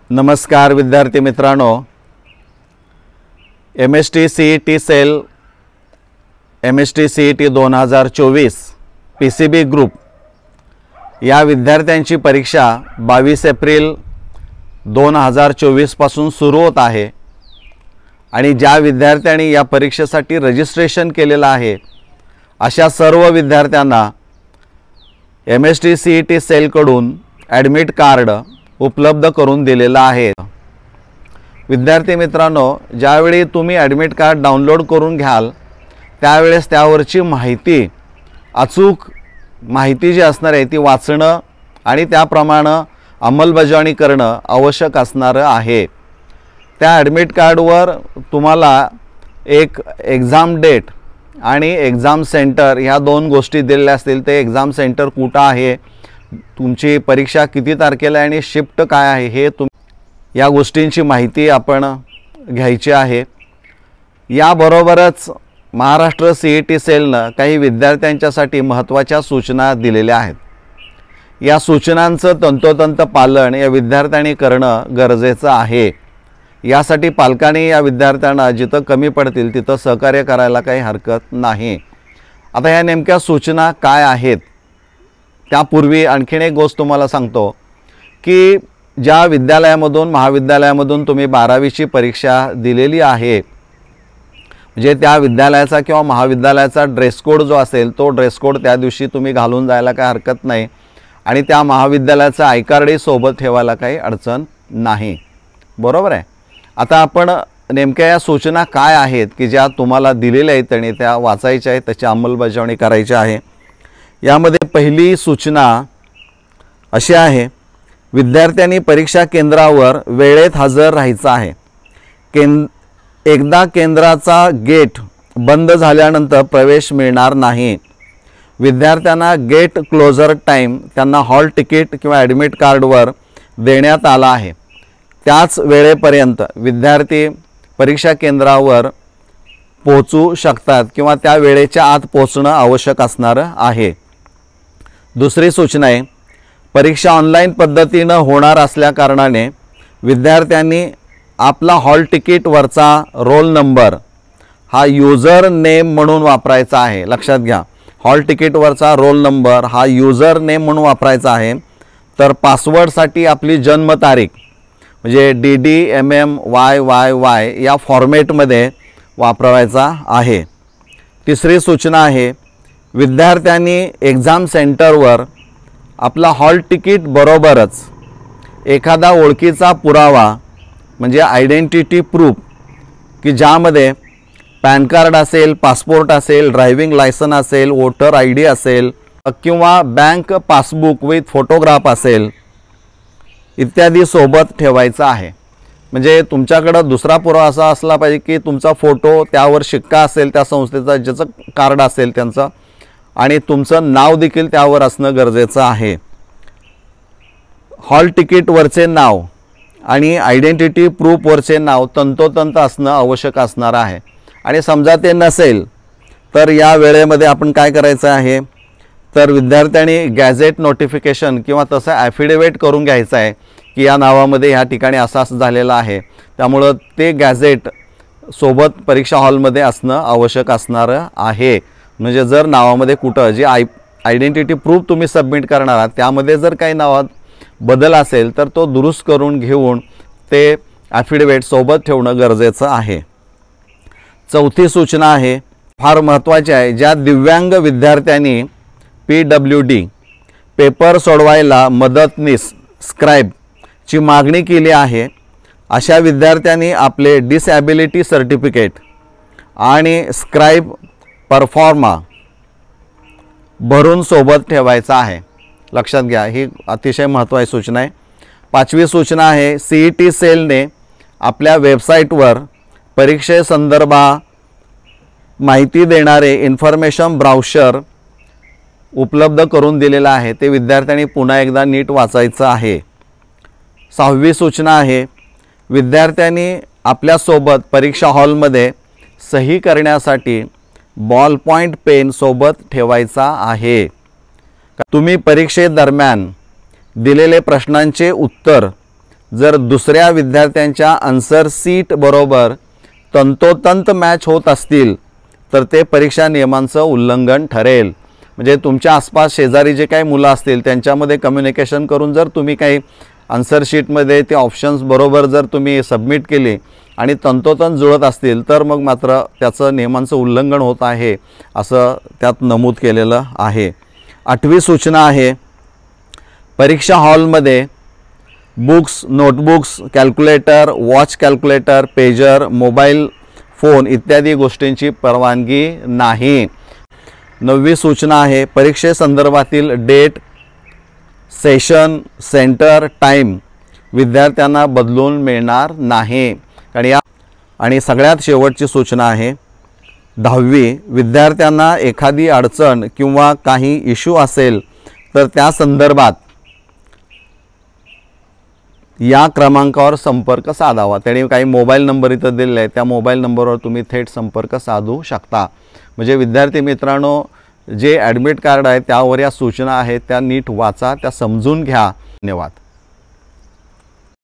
नमस्कार विद्यार्थी मित्रांनो, MST CET cell MST CET 2024 PCB group या विद्यार्थ्यांची परीक्षा 22 एप्रिल 2024 पासून सुरू होत आहे आणि ज्या विद्यार्थ्यांनी या परीक्षेसाठी रजिस्ट्रेशन केलेलं आहे अशा सर्व विद्यार्थ्यांना MST CET सेल कडून ॲडमिट कार्ड उपलब्ध करून दिलेला आहे। विद्यार्थी मित्रांनो, ज्यावेळी तुम्ही ॲडमिट कार्ड डाउनलोड करून घ्याल त्यावेळेस त्यावरची माहिती अचूक माहिती जी असणार आहे ती वाचणं आणि त्याप्रमाणे अंमलबजावणी करणं आवश्यक असणार आहे। त्या ॲडमिट कार्डवर तुम्हाला एक एग्जाम डेट आणि एग्जाम सेंटर ह्या दोन गोष्टी दिलेल्या असतील। ते एग्जाम सेंटर कुठं आहे, तुमची परीक्षा किती तारखेला आहे आणि शिफ्ट काय आहे हे या गोष्टींची माहिती आपण घ्यायची आहे। याबरोबरच महाराष्ट्र CET सेलनं काही विद्यार्थ्यांच्यासाठी महत्त्वाच्या सूचना दिलेल्या आहेत। या सूचनांचं तंतोतंत पालन या विद्यार्थ्यांनी करणं गरजेचं आहे। यासाठी पालकांनी या विद्यार्थ्यांना जिथं कमी पडतील तिथं सहकार्य करायला काही हरकत नाही। आता ह्या नेमक्या सूचना काय आहेत त्यापूर्वी आणखीन एक गोष्ट तुम्हाला सांगतो की ज्या विद्यालयामधून महाविद्यालयामधून तुम्ही 12वीची परीक्षा दिलेली आहे, म्हणजे त्या विद्यालयाचा किंवा महाविद्यालयाचा ड्रेस कोड जो असेल तो ड्रेस कोड त्या दिवशी तुम्ही घालून जायला काही हरकत नाही आणि त्या महाविद्यालयाचा आय कार्डही सोबत ठेवायला काही अडचण नाही, बरोबर आहे। आता आपण नेमक्या या सूचना काय आहेत की ज्या तुम्हाला दिलेल्या आहेत आणि त्या वाचायच्या आहेत, त्याची अंमलबजावणी करायची आहे। यामध्ये पहिली सूचना अशी आहे, विद्यार्थ्यांनी परीक्षा केंद्रावर वेळेत हजर राहायचं आहे। एकदा केंद्राचा गेट बंद झाल्यानंतर प्रवेश मिळणार नाही। विद्यार्थ्यांना गेट क्लोजर टाइम त्यांना हॉल तिकीट किंवा ॲडमिट कार्डवर देण्यात आला आहे। त्याच वेळेपर्यंत विद्यार्थी परीक्षा केंद्रावर पोहोचू शकतात किंवा त्या वेळेच्या आत पोहोचणं आवश्यक असणार आहे। दुसरी सूचना आहे, परीक्षा ऑनलाईन पद्धतीने होणार असल्या कारणाने विद्यार्थ्यांनी आपला हॉल तिकीटवरचा रोल नंबर हा यूजर नेम म्हणून वापरायचा आहे। लक्षात घ्या, हॉल तिकीटवरचा रोल नंबर हा यूजर नेम म्हणून वापरायचा आहे। तर पासवर्डसाठी आपली जन्मतारीख म्हणजे DDMMYYY या फॉर्मॅटमध्ये वापरायचा आहे। तिसरी सूचना आहे, विद्यार्थ्यांनी एग्जाम सेंटरवर आपला हॉल तिकीट बरोबरच एखादा ओळखीचा पुरावा म्हणजे आयडेंटिटी प्रूफ की ज्यामध्ये पॅन कार्ड असेल, पासपोर्ट असेल, ड्रायव्हिंग लायसन असेल, वोटर ID असेल किंवा बँक पासबुक विथ फोटोग्राफ असेल इत्यादी सोबत ठेवायचा आहे। म्हणजे तुमच्याकडे दुसरा पुरावा असा असला पाहिजे की तुमचा फोटो त्यावर शिक्का असेल त्या संस्थेचा, ज्याचं कार्ड असेल त्यांचं, आणि तुमचं नाव देखील त्यावर असणं गरजेचं आहे। हॉल तिकीटवरचे नाव आणि आयडेंटिटी प्रूफवरचे नाव तंतोतंत असणं आवश्यक असणार आहे। आणि समजा ते नसेल तर या वेळेमध्ये आपण काय करायचं आहे, तर विद्यार्थ्यांनी गॅझेट नोटिफिकेशन किंवा तसं ॲफिडेविट करून घ्यायचं आहे की या नावामध्ये ह्या ठिकाणी असं झालेलं आहे, त्यामुळं ते गॅझेट सोबत परीक्षा हॉलमध्ये असणं आवश्यक असणार आहे। म्हणजे जर नावामध्ये कुठं जे आयडेंटिटी प्रूफ तुम्ही सबमिट करणार आहात त्यामध्ये जर काही नावात बदल असेल तर तो दुरुस्त करून घेऊन ते ॲफिडेविट सोबत ठेवणं गरजेचं आहे। चौथी सूचना आहे, फार महत्त्वाची आहे, ज्या दिव्यांग विद्यार्थ्यांनी PWD पेपर सोडवायला मदतनीस स्क्राईबची मागणी केली आहे अशा विद्यार्थ्यांनी आपले डिसॅबिलिटी सर्टिफिकेट आणि स्क्राईब परफॉर्मा भरून सोबत ठेवायचा आहे। लक्षात घ्या, ही अतिशय महत्त्वाची सूचना आहे। पाचवी सूचना आहे, CET सेलने आपल्या वेबसाईटवर परीक्षेसंदर्भात माहिती देणारे इन्फॉर्मेशन ब्राउशर उपलब्ध करून दिलेला आहे, ते विद्यार्थ्यांनी पुन्हा एकदा नीट वाचायचं आहे। सहावी सूचना आहे, विद्यार्थ्यांनी आपल्यासोबत परीक्षा हॉलमध्ये सही करण्यासाठी बॉल पॉइंट पेन सोबत ठेवायचा आहे। तुम्ही परीक्षेदरम्यान दिलेले प्रश्नांचे उत्तर जर दुसऱ्या विद्यार्थ्यांच्या आन्सर सीट बरोबर तंतोतंत मॅच होत असतील तर ते परीक्षा नियमांचं उल्लंघन ठरेल। म्हणजे तुमच्या आसपास शेजारी जे काही मुलं असतील त्यांच्यामध्ये कम्युनिकेशन करून जर तुम्ही काही आन्सर शीटमध्ये ते ऑप्शन्स बरोबर जर तुम्ही सबमिट केली आणि तंतोतंत जुळत असतील तर मग मात्र त्याचं नियमांचं उल्लंघन होत आहे असं त्यात नमूद केलेलं आहे। 8वी सूचना आहे, परीक्षा हॉलमध्ये books, notebooks, calculator, watch calculator, pager, mobile phone इत्यादी गोष्टींची परवानगी नाही। 9वी सूचना आहे, परीक्षेसंदर्भातील डेट, सेशन, सेंटर, टाईम विद्यार्थ्यांना बदलून मिळणार नाही। आणि सगळ्यात शेवटची सूचना आहे 10वी, विद्यार्थ्यांना एखादी अडचण किंवा काही इश्यू असेल तर त्या संदर्भात या क्रमांकावर संपर्क साधावा। त्याने काही मोबाईल नंबर इथं दिलेले आहे, त्या मोबाईल नंबरवर तुम्ही थेट संपर्क साधू शकता। म्हणजे विद्यार्थी मित्रांनो, जे ॲडमिट कार्ड आहे त्यावर या सूचना आहेत त्या नीट वाचा, त्या समजून घ्या। धन्यवाद।